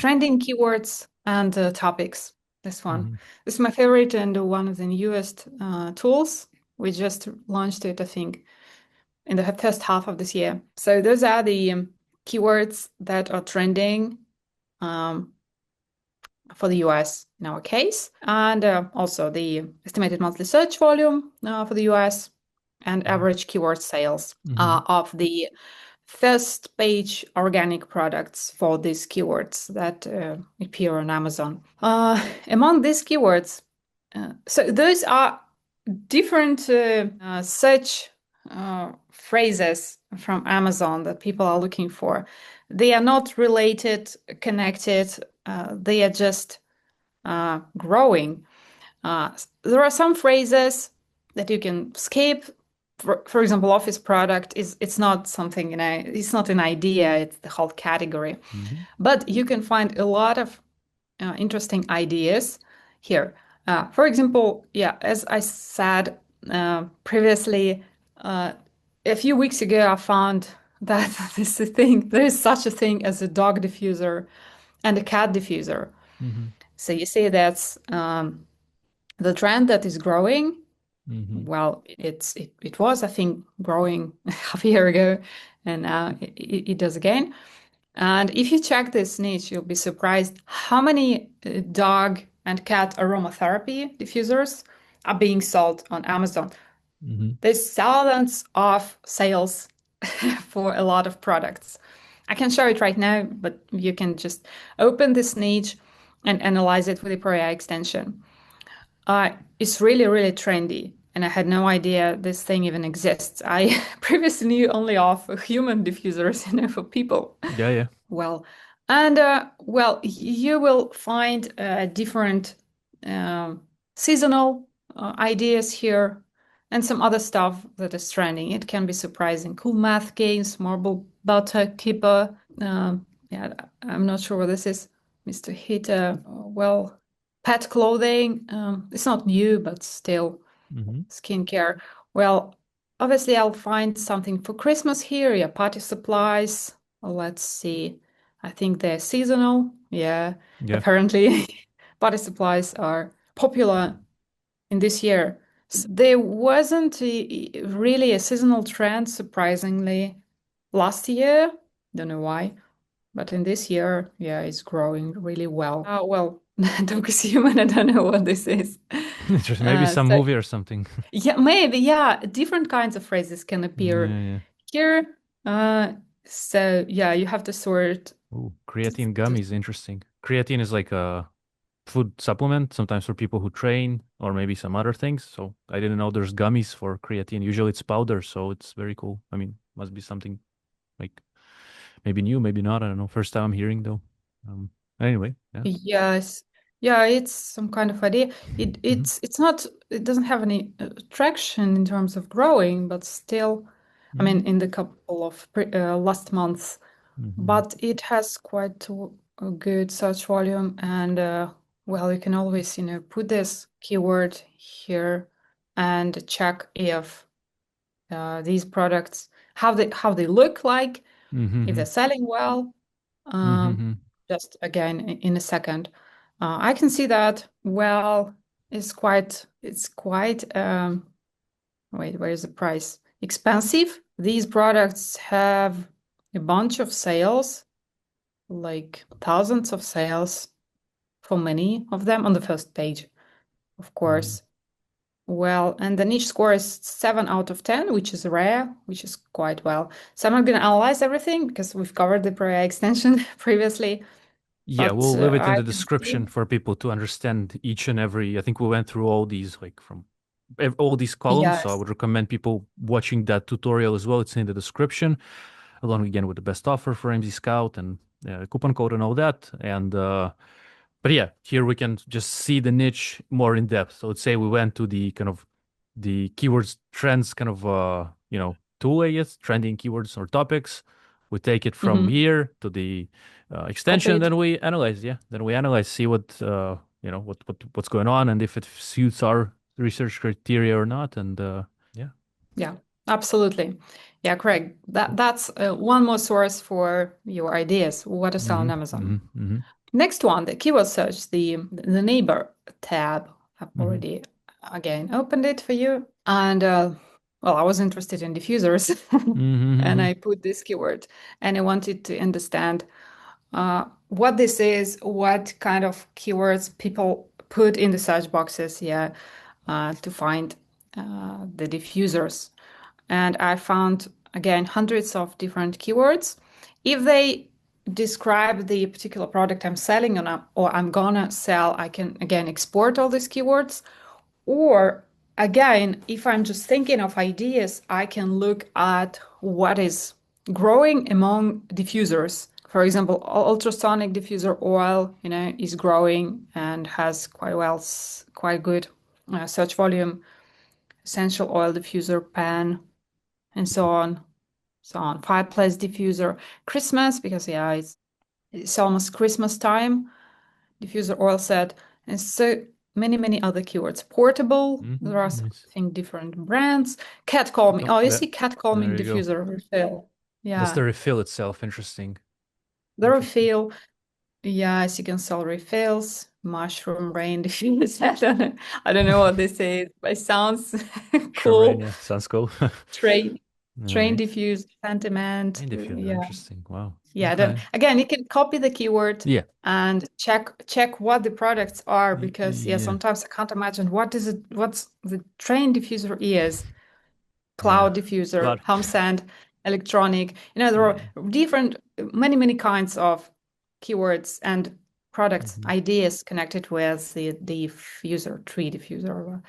trending keywords and topics. This one. Mm-hmm. This is my favorite and one of the newest tools. We just launched it, I think, in the first half of this year. So those are the keywords that are trending um, for the US in our case, and also the estimated monthly search volume for the US and average keyword sales Mm-hmm. of the first page organic products for these keywords that appear on Amazon. Among these keywords, so those are different search phrases from Amazon that people are looking for. They are not related, connected, they are just growing. There are some phrases that you can skip. For example, office product is it's not something, it's not an idea, it's the whole category. Mm-hmm. But you can find a lot of interesting ideas here. For example, yeah, as I said previously, a few weeks ago, I found that there is such a thing as a dog diffuser and a cat diffuser. Mm-hmm. So you see that's the trend that is growing. Mm-hmm. Well, it was, I think, growing half a year ago, and now it does again. And if you check this niche, you'll be surprised how many dog and cat aromatherapy diffusers are being sold on Amazon. Mm-hmm. There's thousands of sales for a lot of products. I can show it right now, but you can just open this niche and analyze it with the PRO extension. It's really, really trendy, and I had no idea this thing even exists. I previously knew only of human diffusers, for people. Yeah, yeah. Well, and you will find different seasonal ideas here and some other stuff that is trending. It can be surprising. Cool math games, marble butter keeper. Yeah, I'm not sure what this is. Mr. Hitter. Well, pet clothing. It's not new, but still Mm-hmm. skincare. Well, obviously, I'll find something for Christmas here. Yeah, party supplies. Let's see. I think they're seasonal. Yeah, Yeah. apparently, party supplies are popular in this year. There wasn't really a seasonal trend, surprisingly, last year. Don't know why, but in this year, yeah, it's growing really well. Well, dog is human. I don't know what this is. Just maybe some So movie or something. yeah, maybe, yeah, different kinds of phrases can appear Yeah, yeah. here. Uh, so yeah, you have to sort. Ooh, creatine gummies, interesting. Creatine is like a food supplement, sometimes for people who train or maybe some other things. So I didn't know there's gummies for creatine. Usually it's powder, so it's very cool. I mean, must be something like maybe new, maybe not. I don't know. First time I'm hearing though. Um, anyway, yeah. Yes, yeah, it's some kind of idea. Mm-hmm. It's not. It doesn't have any traction in terms of growing, but still, I Mm-hmm. mean, in the couple of last months, Mm-hmm. but it has quite a good search volume, and well, you can always, put this keyword here and check if these products, how they look like, if Mm-hmm. they're selling well. Um, Mm-hmm. just again in a second, I can see that. Well, it's quite. Wait, where is the price? Expensive. These products have a bunch of sales, like thousands of sales for many of them on the first page, of Mm-hmm. course. Well, and the niche score is 7 out of 10, which is rare, which is quite well. So I'm not going to analyze everything because we've covered the Prea extension previously, Yeah, but we'll leave it in I the can description see. for people to understand each and every. I think we went through all these, like from all these columns. So I Yes. would recommend people watching that tutorial as well. It's in the description, along again with the best offer for AMZ Scout and coupon code and all that. And but yeah, here we can just see the niche more in depth. So let's say we went to the kind of the keywords trends kind of tool, I guess, trending keywords or topics. We take it from Hmm. here to the Copy extension, it. then we analyze. Yeah, then we analyze, see what what's going on, and if it suits our research criteria or not. And yeah, Yeah, absolutely. Yeah, Craig, cool. that's one more source for your ideas. What to sell Mm-hmm, on Amazon. mm-hmm, mm-hmm. Next one, the keyword search, the neighbor tab. I've Mm-hmm. already again opened it for you. And well, I was interested in diffusers and Mm-hmm. I put this keyword and I wanted to understand what this is, what kind of keywords people put in the search boxes, yeah, to find the diffusers. And I found again hundreds of different keywords. If they describe the particular product I'm selling or I'm gonna sell, I can again export all these keywords. Or again, if I'm just thinking of ideas, I can look at what is growing among diffusers. For example, ultrasonic diffuser oil, is growing and has quite good search volume. Essential oil diffuser pan, and so on, so on. Fireplace diffuser, Christmas, because yeah, it's almost Christmas time. Diffuser oil set, and so many other keywords. Portable, there are Mm-hmm. some, Nice. I think, different brands. Cat calming. Oh, Oh, you that, see cat there calming you go. diffuser refill. That's Yeah, the refill itself. Interesting. the Interesting. refill. Yes, you can sell refills. Mushroom rain diffuser. I don't know what this is, but it sounds cool. Sharania. Sounds cool. Train, train Nice. diffuse, sentiment. And diffuser. Yeah. Interesting. Wow. Yeah, then Okay. again, you can copy the keyword Yeah. and check what the products are because yeah, Yeah. sometimes I can't imagine what's the train diffuser is, Yeah. cloud diffuser, Cloud. home sand, electronic. There are Yeah. different many kinds of keywords and products Mm-hmm. ideas connected with the diffuser, tree diffuser, or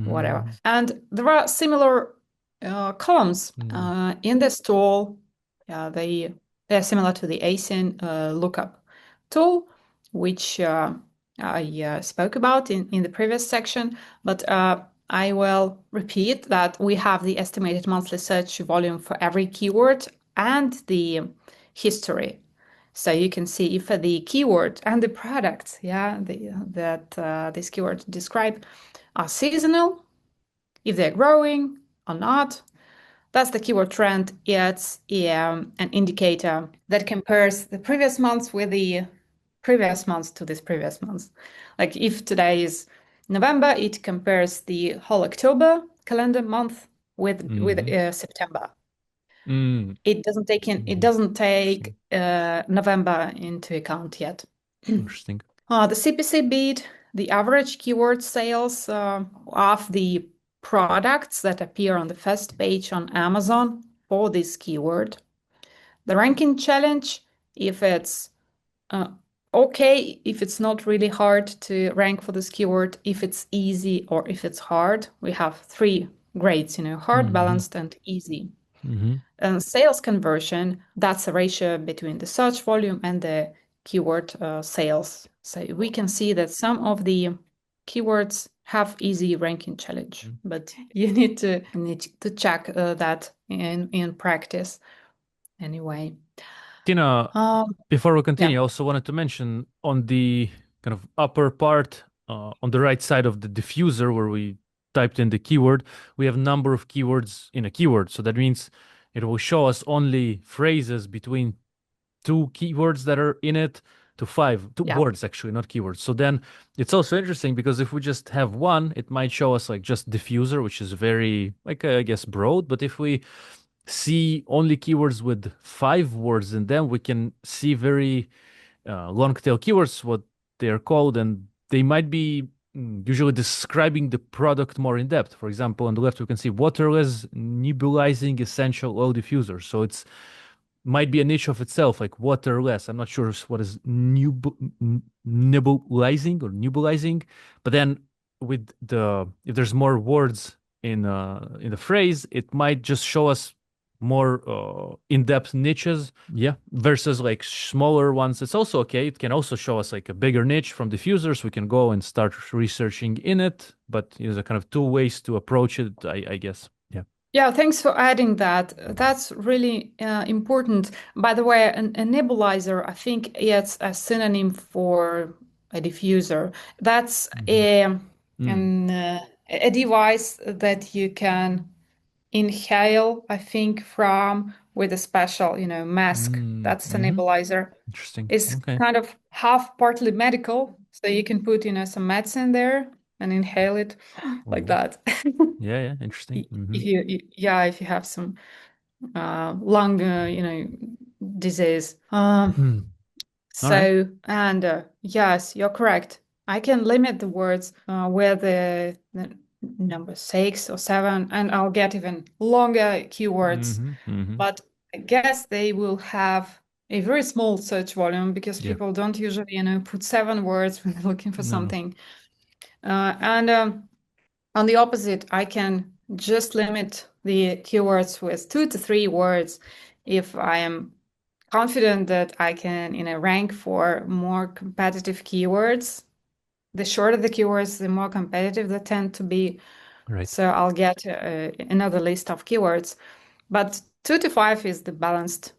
whatever. Mm-hmm. And there are similar columns Mm-hmm. in this tool. Yeah, they're similar to the ASIN lookup tool, which I spoke about in the previous section. But I will repeat that we have the estimated monthly search volume for every keyword and the history. So you can see if the keyword and the products, yeah, that this keyword describe are seasonal, if they're growing or not. That's the keyword trend. It's an indicator that compares the previous months with the previous months to this previous month. Like if today is November, it compares the whole October calendar month with Mm-hmm. September. Mm. It Mm-hmm. doesn't take Interesting. November into account yet. Interesting. The CPC bid, the average keyword sales of the products that appear on the first page on Amazon for this keyword. The ranking challenge, if it's uh, okay, if it's not really hard to rank for this keyword, if it's easy or if it's hard. We have three grades, hard, Mm-hmm. balanced, and easy. Mm-hmm. And sales conversion, that's a ratio between the search volume and the keyword sales. So we can see that some of the keywords have easy ranking challenge, but you need to check that in practice anyway. Tina, Um, before we yeah, continue, I also wanted to mention on the kind of upper part, on the right side of the diffuser where we typed in the keyword, we have number of keywords in a keyword. So that means it will show us only phrases between two keywords that are in it to five, two yeah, words actually, not keywords. So then it's also interesting because if we just have one, it might show us like just diffuser, which is very, like, I guess, broad. But if we see only keywords with five words in them, we can see very long tail keywords, what they're called, and they might be usually describing the product more in depth. For example, on the left, we can see waterless nebulizing essential oil diffuser. So it's might be a niche of itself, like waterless. I'm not sure what is nebulizing or nebulizing, but then with the if there's more words in the phrase, it might just show us more in-depth niches, yeah, versus like smaller ones. It's also okay. It can also show us like a bigger niche from diffusers. We can go and start researching in it, but there's a kind of two ways to approach it, I guess. Yeah. yeah. Thanks for adding that. That's really important. By the way, a nebulizer, I think it's a synonym for a diffuser. That's Hmm. Mm. a device that you can inhale, I think, from with a special, mask. That's a Mm-hmm. nebulizer. Interesting. It's Okay. kind of half partly medical, so you can put, some medicine there and inhale it like Oh, that. yeah, yeah. Interesting. Mm-hmm. Yeah, if you have some lung, disease. Hmm. All right. So, and yes, you're correct. I can limit the words where the number 6 or 7, and I'll get even longer keywords. Mm-hmm. Mm-hmm. But I guess they will have a very small search volume because Yeah. people don't usually, put 7 words when they're looking for No, no. something. And on the opposite, I can just limit the keywords with 2 to 3 words if I am confident that I can, rank for more competitive keywords. The shorter the keywords, the more competitive they tend to be. Right. So I'll get another list of keywords. But 2 to 5 is the balanced,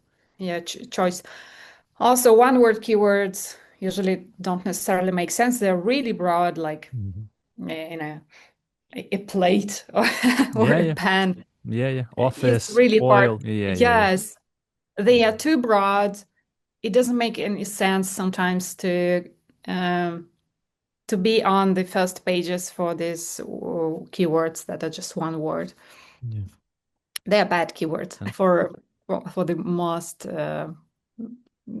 choice. Also, one-word keywords usually don't necessarily make sense. They're really broad, like Mm-hmm. a plate or Yeah, a yeah. pen. Yeah, yeah. It's Office, really hard. oil. Yeah, yeah, yeah. Yes, they are too broad. It doesn't make any sense sometimes um, to be on the first pages for these keywords that are just one word. Yeah. They are bad keywords And for the most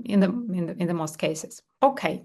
in the most cases. Okay.